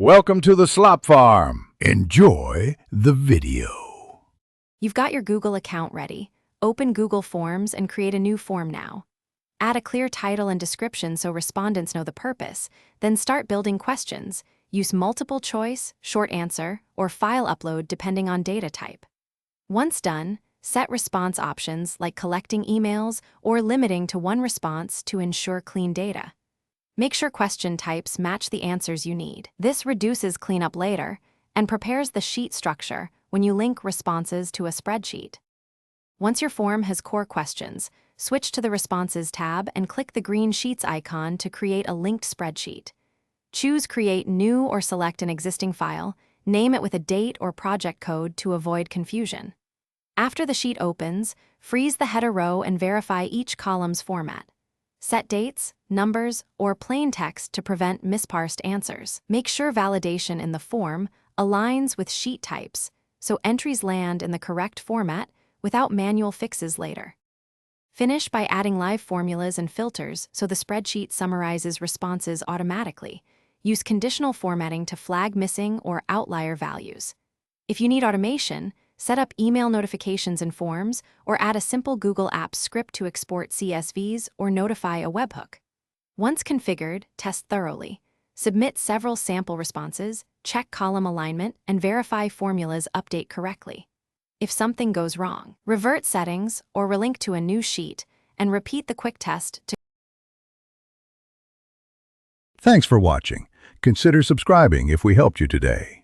Welcome to the Slop Farm. Enjoy the video. You've got your Google account ready. Open Google Forms and create a new form now. Add a clear title and description so respondents know the purpose. Then start building questions. Use multiple choice, short answer, or file upload depending on data type. Once done, set response options like collecting emails or limiting to one response to ensure clean data. Make sure question types match the answers you need. This reduces cleanup later and prepares the sheet structure when you link responses to a spreadsheet. Once your form has core questions, switch to the Responses tab and click the green Sheets icon to create a linked spreadsheet. Choose Create New or select an existing file. Name it with a date or project code to avoid confusion. After the sheet opens, freeze the header row and verify each column's format. Set dates, numbers, or plain text to prevent misparsed answers. Make sure validation in the form aligns with sheet types, so entries land in the correct format without manual fixes later. Finish by adding live formulas and filters so the spreadsheet summarizes responses automatically. Use conditional formatting to flag missing or outlier values. If you need automation, set up email notifications in forms or add a simple Google Apps script to export CSVs or notify a webhook. Once configured, test thoroughly. Submit several sample responses, check column alignment, and verify formulas update correctly. If something goes wrong, revert settings or relink to a new sheet and repeat the quick test to. Thanks for watching. Consider subscribing if we helped you today.